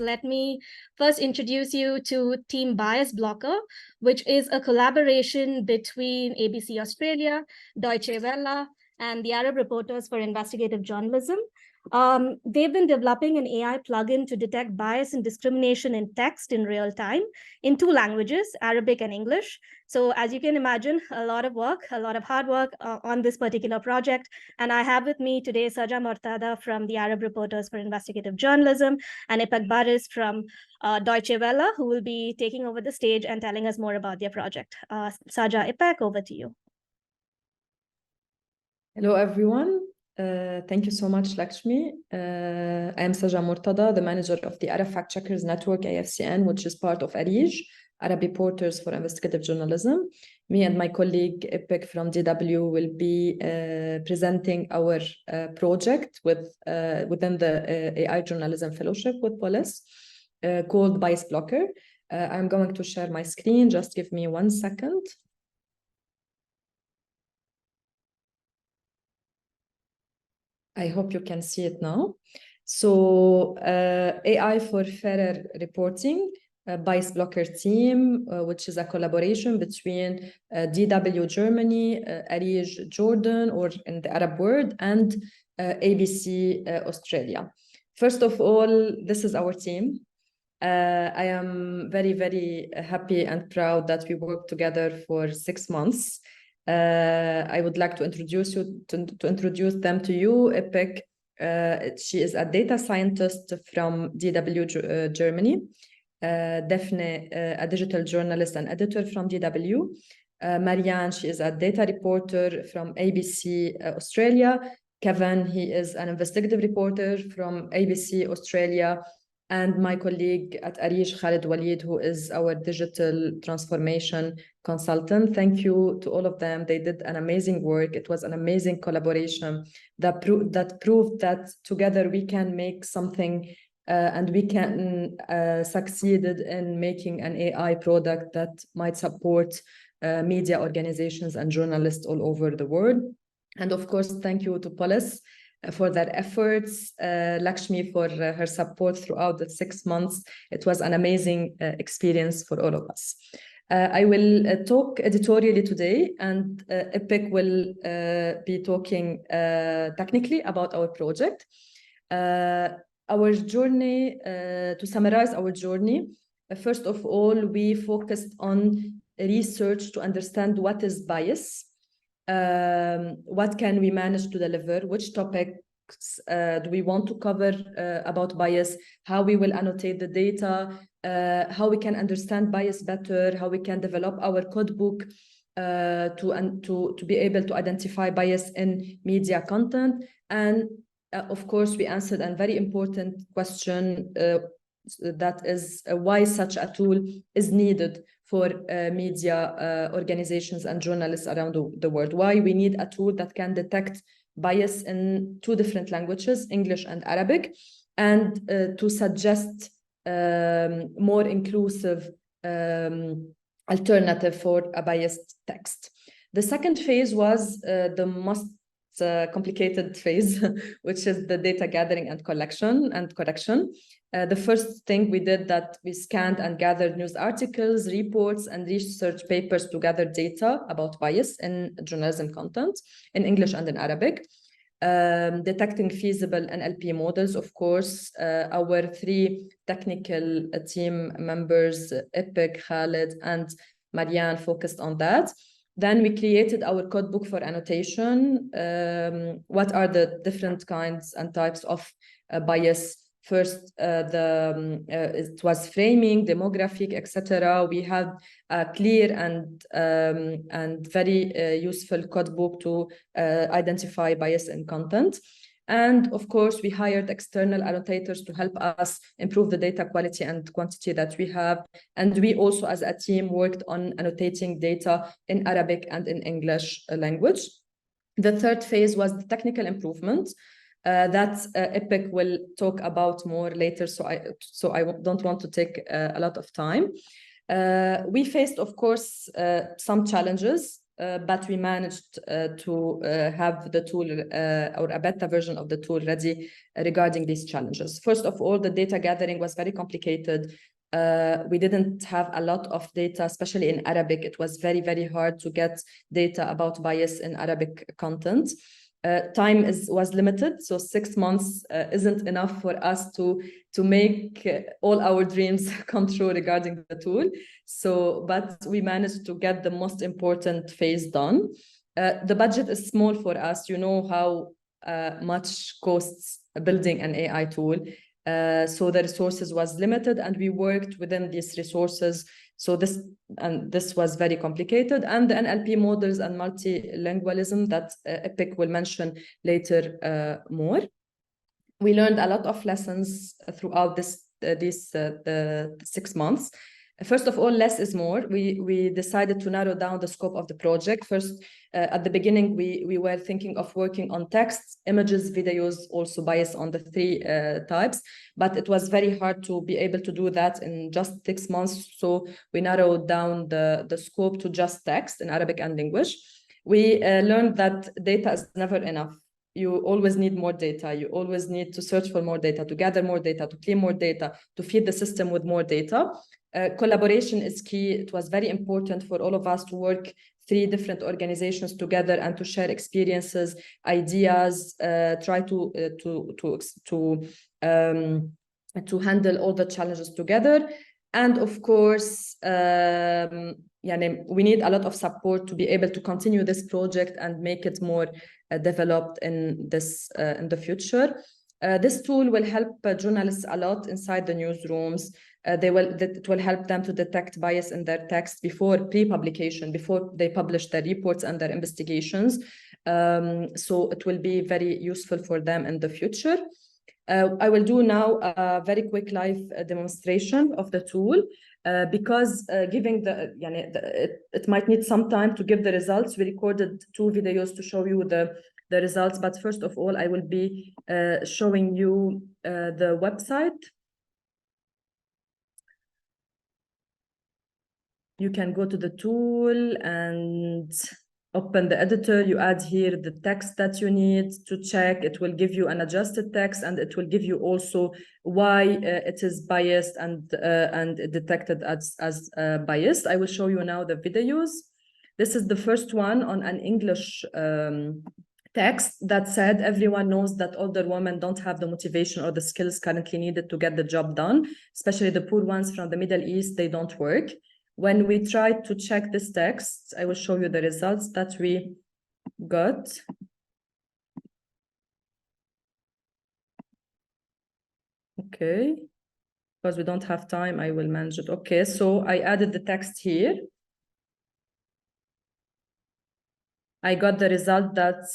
let me first introduce you to Team BiasBlocker, which is a collaboration between ABC Australia, Deutsche Welle, and the Arab Reporters for Investigative Journalism. They've been developing an AI plugin to detect bias and discrimination in text in real time in 2 languages, Arabic and English. So as you can imagine, a lot of work, a lot of hard work on this particular project. And I have with me today Saja Mortada from the Arab Reporters for Investigative Journalism and Ipek Baris from Deutsche Welle, who will be taking over the stage and telling us more about their project. Saja, Ipek, over to you. Hello, everyone. Thank you so much, Lakshmi. I am Saja Mortada, the manager of the Arab Fact Checkers Network, AFCN, which is part of ARIJ, Arab Reporters for Investigative Journalism. Me and my colleague Ipek from DW will be presenting our project within the AI Journalism Fellowship with Polis called BiasBlocker. I'm going to share my screen. Just give me 1 second. I hope you can see it now. So AI for Fairer Reporting, BiasBlocker team, which is a collaboration between DW Germany, ARIJ Jordan, or in the Arab world, and ABC Australia. First of all, this is our team. I am very, very happy and proud that we worked together for 6 months. I would like to introduce them to you. Ipek, she is a data scientist from DW Germany. Daphne, a digital journalist and editor from DW. Marianne, she is a data reporter from ABC Australia. Kevin, he is an investigative reporter from ABC Australia. And my colleague at ARIJ, Khalid Walid, who is our digital transformation consultant. Thank you to all of them. They did an amazing work. It was an amazing collaboration that proved that together we can make something and we can succeed in making an AI product that might support media organizations and journalists all over the world. And of course, thank you to Polis for their efforts, Lakshmi for her support throughout the 6 months. It was an amazing experience for all of us. I will talk editorially today, and Ipek will be talking technically about our project. Our journey, to summarize our journey, first of all, we focused on research to understand what is bias. What can we manage to deliver? Which topics do we want to cover about bias? How we will annotate the data? How we can understand bias better? How we can develop our code book to be able to identify bias in media content? And of course, we answered a very important question that is why such a tool is needed for media organizations and journalists around the world. Why we need a tool that can detect bias in 2 different languages, English and Arabic, and to suggest more inclusive alternative for a biased text. The second phase was the most complicated phase, which is the data gathering and collection and correction. The first thing we did that we scanned and gathered news articles, reports, and research papers to gather data about bias in journalism content in English and in Arabic. Detecting feasible NLP models, of course. Our 3 technical team members, Ipek, Khalid, and Marianne, focused on that. Then we created our code book for annotation. What are the different kinds and types of bias? First, it was framing, demographic, etc. We had a clear and very useful code book to identify bias in content. And of course, we hired external annotators to help us improve the data quality and quantity that we have. And we also, as a team, worked on annotating data in Arabic and in English language. The third phase was the technical improvement. That Ipek will talk about more later, so I don't want to take a lot of time. We faced, of course, some challenges. but we managed to have the tool or a beta version of the tool ready regarding these challenges. First of all, the data gathering was very complicated. We didn't have a lot of data, especially in Arabic. It was very, very hard to get data about bias in Arabic content. Time was limited, so 6 months isn't enough for us to make all our dreams come true regarding the tool. So, but we managed to get the most important phase done. The budget is small for us. You know how much costs building an AI tool. So the resources was limited, and we worked within these resources. So this was very complicated, and the NLP models and multilingualism that Ipek will mention later more. We learned a lot of lessons throughout these 6 months. First of all, less is more. We decided to narrow down the scope of the project. First, at the beginning, we were thinking of working on text, images, videos, also bias on the 3 types, but it was very hard to be able to do that in just 6 months. So we narrowed down the scope to just text in Arabic and English. We learned that data is never enough. You always need more data. You always need to search for more data, to gather more data, to clean more data, to feed the system with more data. Collaboration is key. It was very important for all of us to work 3 different organizations together and to share experiences, ideas, try to handle all the challenges together. And of course, we need a lot of support to be able to continue this project and make it more developed in the future. This tool will help journalists a lot inside the newsrooms. It will help them to detect bias in their text before pre-publication, before they publish their reports and their investigations. So it will be very useful for them in the future. I will do now a very quick live demonstration of the tool because it might need some time to give the results. We recorded 2 videos to show you the results, but first of all, I will be showing you the website. You can go to the tool and open the editor. You add here the text that you need to check. It will give you an adjusted text, and it will give you also why it is biased and detected as biased. I will show you now the videos. This is the first one on an English text that said, everyone knows that older women don't have the motivation or the skills currently needed to get the job done, especially the poor ones from the Middle East, they don't work. When we tried to check this text, I will show you the results that we got. Okay, because we don't have time, I will manage it. Okay, so I added the text here. I got the result that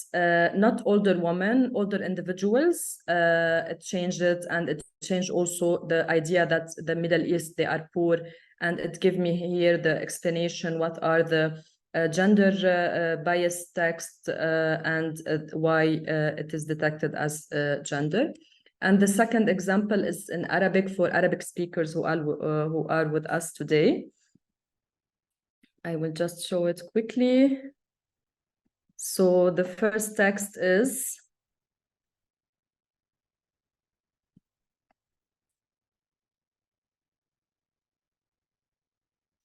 not older women, older individuals, it changed it, and it changed also the idea that the Middle East, they are poor, and it gave me here the explanation, what are the gender bias text and why it is detected as gender. And the second example is in Arabic for Arabic speakers who are with us today. I will just show it quickly. So the first text is,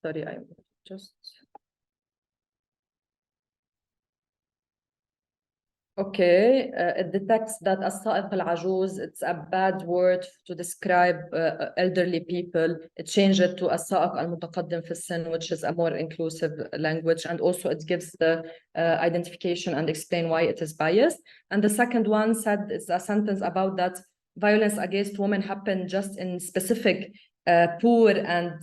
sorry, I just, okay, it detects that as-sa'iq al-ajuz, it's a bad word to describe elderly people. It changed it to as-sa'iq al-mutaqaddim fi sin, which is a more inclusive language, and also it gives the identification and explain why it is biased. And the second one said, it's a sentence about that violence against women happen just in specific poor and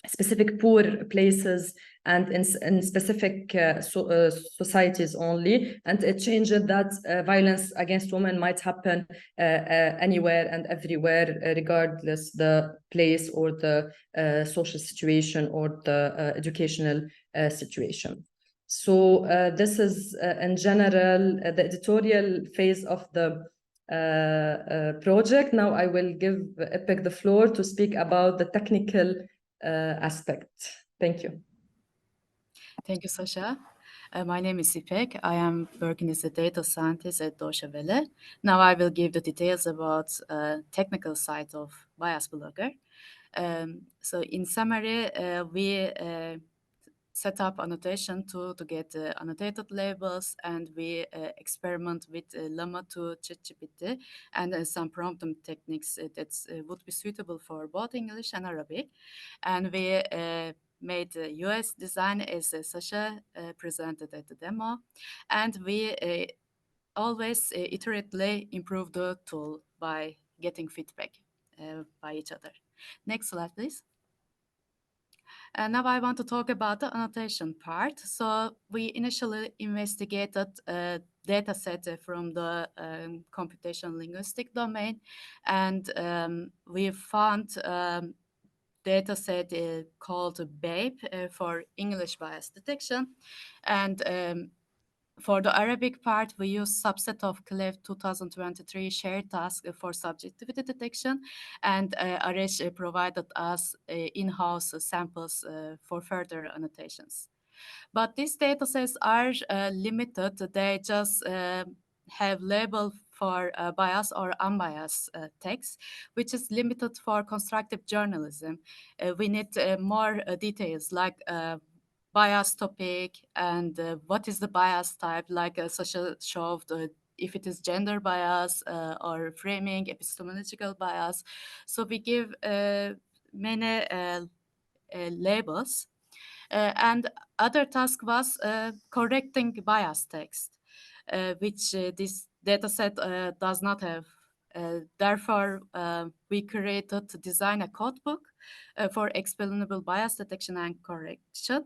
specific poor places and in specific societies only, and it changed that violence against women might happen anywhere and everywhere, regardless the place or the social situation or the educational situation. So this is in general the editorial phase of the project. Now I will give Ipek the floor to speak about the technical aspect. Thank you. Thank you, Saja. My name is Ipek. I am working as a data scientist at Deutsche Welle. Now I will give the details about technical side of BiasBlocker. So in summary, we set up annotation to get annotated labels, and we experiment with Llama to ChatGPT and some prompting techniques that would be suitable for both English and Arabic. And we made the US design as Saja presented at the demo, and we always iteratively improve the tool by getting feedback by each other. Next slide, please. And now I want to talk about the annotation part. So we initially investigated a data set from the computational linguistic domain, and we found data set called BABE for English bias detection. And for the Arabic part, we use subset of CLEF 2023 shared task for subjectivity detection, and ARIJ provided us in-house samples for further annotations. But these datasets are limited. They just have label for bias or unbiased text, which is limited for constructive journalism. We need more details like bias topic and what is the bias type, like Saja showed, if it is gender bias or framing, epistemological bias. So we give many labels. And other task was correcting bias text, which this dataset does not have. Therefore, we created to design a codebook for explainable bias detection and correction.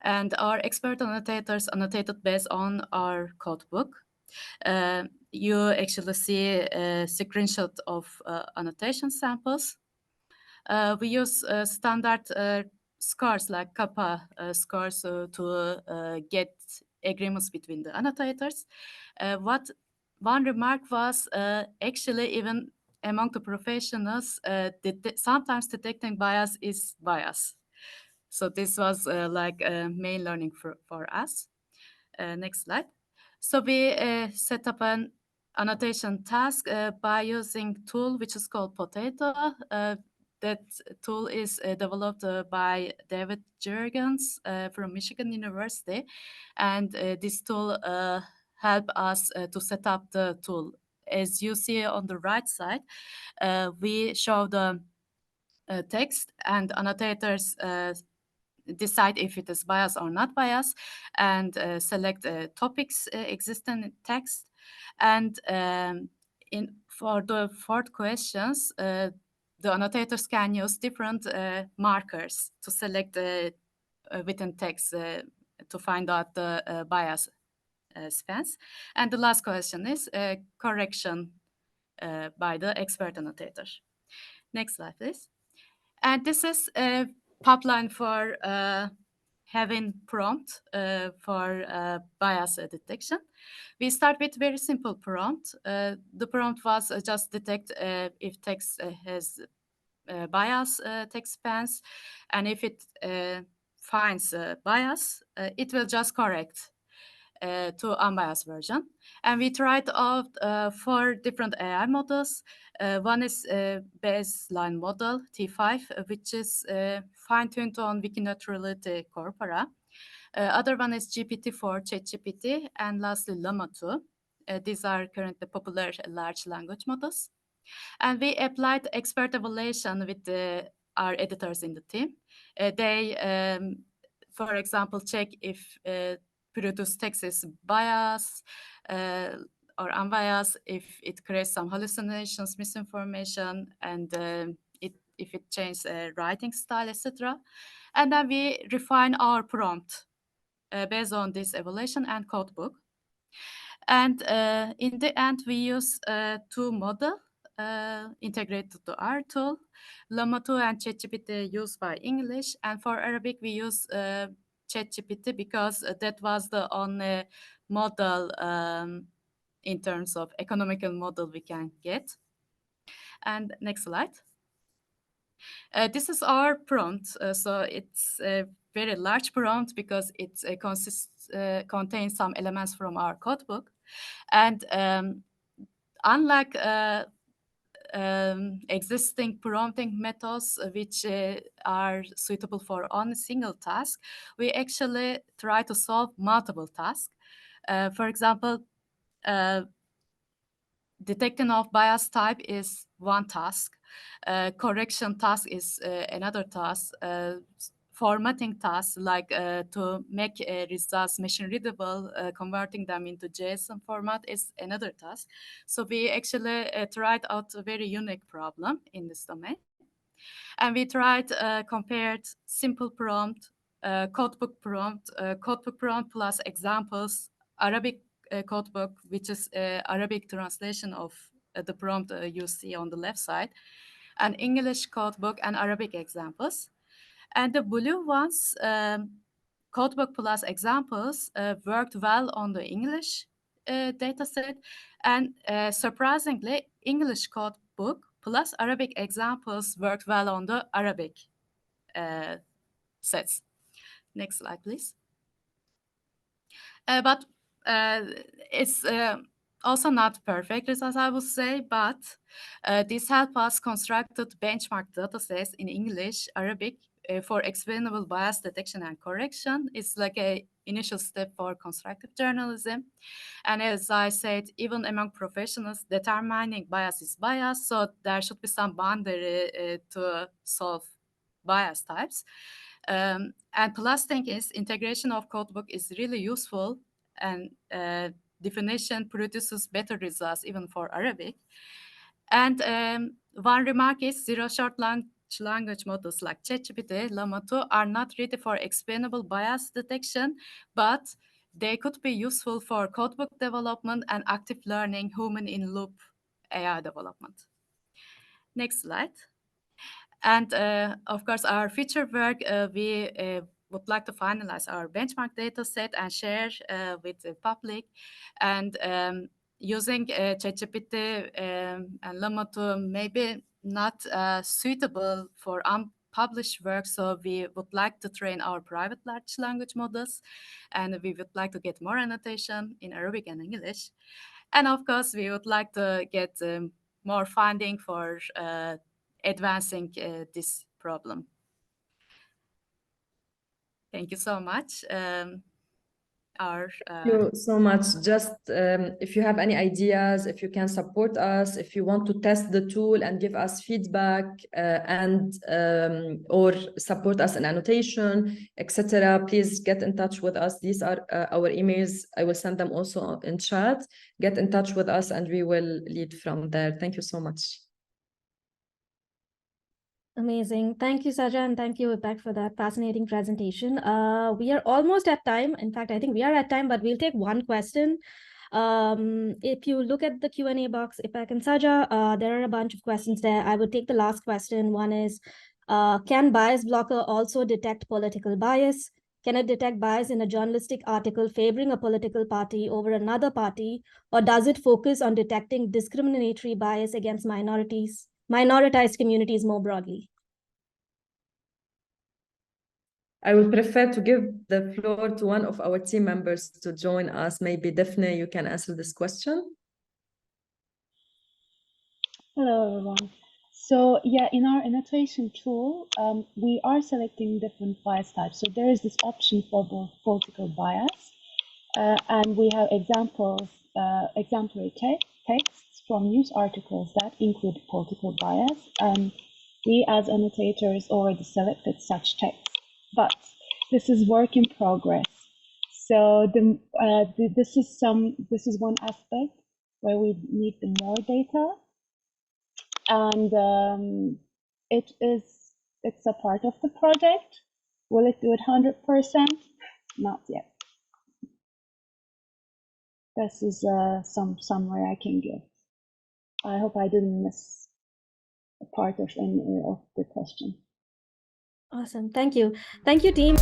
And our expert annotators annotated based on our codebook. You actually see a screenshot of annotation samples. We use standard scores like kappa scores to get agreements between the annotators. What one remark was actually even among the professionals, sometimes detecting bias is bias. So this was like a main learning for us. Next slide. So we set up an annotation task by using tool which is called Potato. That tool is developed by David Jurgens from Michigan University. And this tool helped us to set up the tool. As you see on the right side, we show the text, and annotators decide if it is bias or not bias, and select topics existing in text. And for the fourth questions, the annotators can use different markers to select within text to find out the bias spans. And the last question is correction by the expert annotator. Next slide, please. And this is a pipeline for having prompt for bias detection. We start with very simple prompt. The prompt was just detect if text has bias text spans, and if it finds bias, it will just correct to unbiased version. And we tried out 4 different AI models. One is a baseline model, T5, which is fine-tuned on Wikineutrality corpora. Other one is GPT-4, ChatGPT, and lastly, Llama 2. These are currently popular large language models. And we applied expert evaluation with our editors in the team. They, for example, check if produced text is biased or unbiased, if it creates some hallucinations, misinformation, and if it changes writing style, etc. And then we refine our prompt based on this evaluation and codebook. And in the end, we use 2 models integrated to our tool. Llama 2 and ChatGPT used by English. And for Arabic, we use ChatGPT because that was the only model in terms of economical model we can get. And next slide. This is our prompt. So it's very large prompt because it contains some elements from our codebook. And unlike existing prompting methods which are suitable for only single task, we actually try to solve multiple tasks. For example, detecting of bias type is one task. Correction task is another task. Formatting tasks like to make results machine readable, converting them into JSON format is another task. So we actually tried out a very unique problem in this domain. And we tried compared simple prompt, codebook prompt plus examples, Arabic codebook, which is Arabic translation of the prompt you see on the left side, and English codebook and Arabic examples. And the blue ones, codebook plus examples, worked well on the English dataset, and surprisingly, English codebook plus Arabic examples worked well on the Arabic sets. Next slide, please. But it's also not perfect, as I would say, but this helped us constructed benchmark datasets in English, Arabic for explainable bias detection and correction. It's like an initial step for constructive journalism. And as I said, even among professionals, determining bias is bias, so there should be some boundary to solve bias types. And plus thing is, integration of codebook is really useful, and definition produces better results even for Arabic. And one remark is zero short language models like ChatGPT, Llama 2 are not ready for explainable bias detection, but they could be useful for codebook development and active learning human-in-loop AI development. Next slide. And of course, our future work, we would like to finalize our benchmark data set and share with the public. And using ChatGPT and Llama 2 maybe not suitable for unpublished work, so we would like to train our private large language models, and we would like to get more annotation in Arabic and English. And of course, we would like to get more funding for advancing this problem. Thank you so much. Thank you so much. Just if you have any ideas, if you can support us, if you want to test the tool and give us feedback and or support us in annotation, etc., please get in touch with us. These are our emails. I will send them also in chat. Get in touch with us and we will lead from there. Thank you so much. Amazing. Thank you, Saja, and thank you, Ipek, for that fascinating presentation. We are almost at time. In fact, I think we are at time, but we'll take one question. If you look at the Q&A box, Ipek and Saja, there are a bunch of questions there. I would take the last question. One is, can BiasBlocker also detect political bias? Can it detect bias in a journalistic article favoring a political party over another party, or does it focus on detecting discriminatory bias against minoritized communities more broadly? I would prefer to give the floor to one of our team members to join us. Maybe Daphne, you can answer this question. Hello, everyone. So yeah, in our annotation tool, we are selecting different bias types. So there is this option for both political bias, and we have examples, exemplary texts from news articles that include political bias. We as annotators already selected such text, but this is work in progress. So this is one aspect where we need more data. And it's a part of the project. Will it do it 100%? Not yet. This is some summary I can give. I hope I didn't miss a part of any of the question. Awesome. Thank you. Thank you, team.